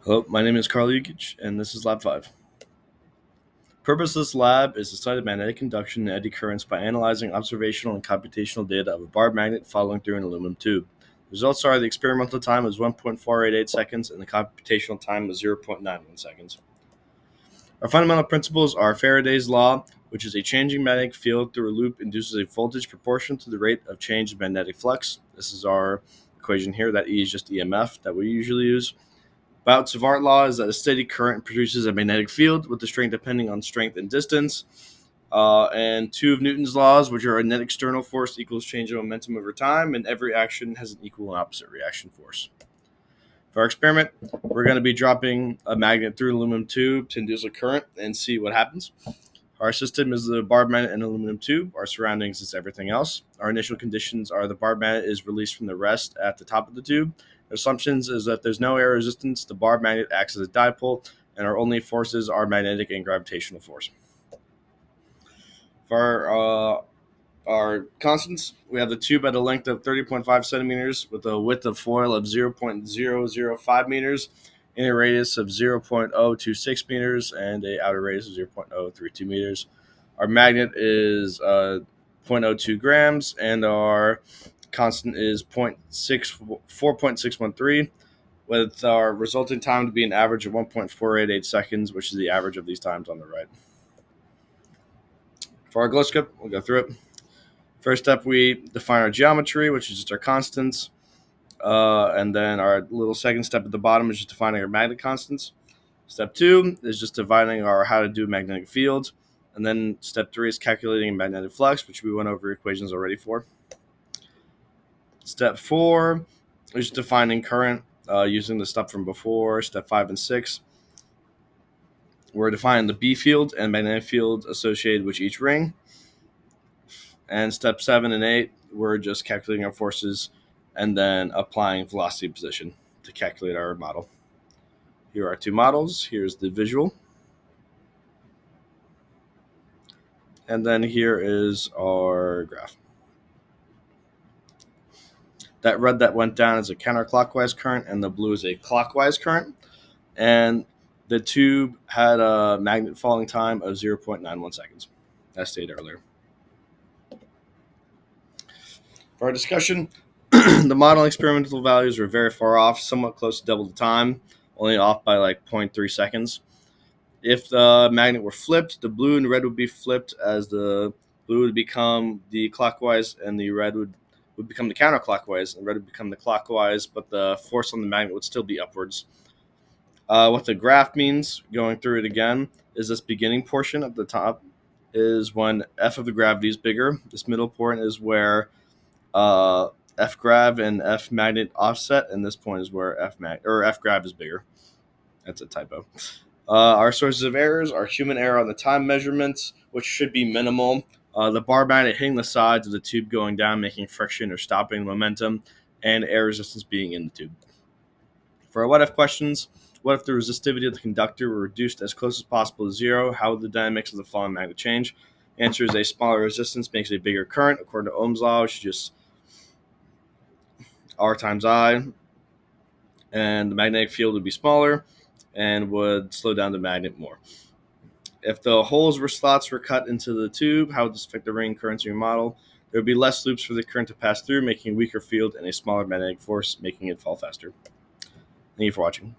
Hello, my name is Karlo Jukic, and this is Lab 5. Purpose of this lab is to study magnetic induction and eddy currents by analyzing observational and computational data of a bar magnet following through an aluminum tube. The results are the experimental time is 1.488 seconds and the computational time is 0.91 seconds. Our fundamental principles are Faraday's law, which is a changing magnetic field through a loop induces a voltage proportional to the rate of change in magnetic flux. This is our equation here. That E is just EMF that we usually use. Bout-Savart law is that a steady current produces a magnetic field with the strength depending on strength and distance. And two of Newton's laws, which are a net external force equals change of momentum over time, and every action has an equal and opposite reaction force. For our experiment, we're going to be dropping a magnet through an aluminum tube to induce a current and see what happens. Our system is the bar magnet and aluminum tube. Our surroundings is everything else. Our initial conditions are the bar magnet is released from the rest at the top of the tube. The assumptions is that there's no air resistance, the bar magnet acts as a dipole, and our only forces are magnetic and gravitational force. For our constants, we have the tube at a length of 30.5 centimeters with a width of foil of 0.005 meters, inner radius of 0.026 meters, and a outer radius of 0.032 meters. Our magnet is 0.02 grams, and our constant is 4.613, with our resulting time to be an average of 1.488 seconds, which is the average of these times on the right. For our glow scope, we'll go through it. First step, we define our geometry, which is just our constants. And then our little second step at the bottom is just defining our magnetic constants. Step 2 is just defining our how to do magnetic fields. And then step 3 is calculating magnetic flux, which we went over equations already for. Step 4 is defining current using the stuff from before. Step 5 and 6, we're defining the B field and magnetic field associated with each ring. And step 7 and 8, we're just calculating our forces and then applying velocity position to calculate our model. Here are our two models. Here's the visual. And then here is our graph. That red that went down is a counterclockwise current, and the blue is a clockwise current. And the tube had a magnet falling time of 0.91 seconds, as stated earlier. For our discussion, the model experimental values were very far off, somewhat close to double the time, only off by like 0.3 seconds. If the magnet were flipped, the blue and red would be flipped, as the blue would become the clockwise and the red would become the counterclockwise, and red would become the clockwise, but the force on the magnet would still be upwards. What the graph means, going through it again, is this beginning portion at the top is when F of the gravity is bigger. This middle point is where F grav and F magnet offset, and this point is where F grav is bigger. That's a typo. Our sources of errors are human error on the time measurements, which should be minimal. The bar magnet hitting the sides of the tube going down, making friction or stopping momentum, and air resistance being in the tube. For our what if questions, what if the resistivity of the conductor were reduced as close as possible to zero? How would the dynamics of the falling magnet change? Answer is a smaller resistance makes a bigger current, according to Ohm's law, which is just R times I, and the magnetic field would be smaller and would slow down the magnet more. If the holes where slots were cut into the tube, how would this affect the ring currents in your model? There would be less loops for the current to pass through, making a weaker field and a smaller magnetic force, making it fall faster. Thank you for watching.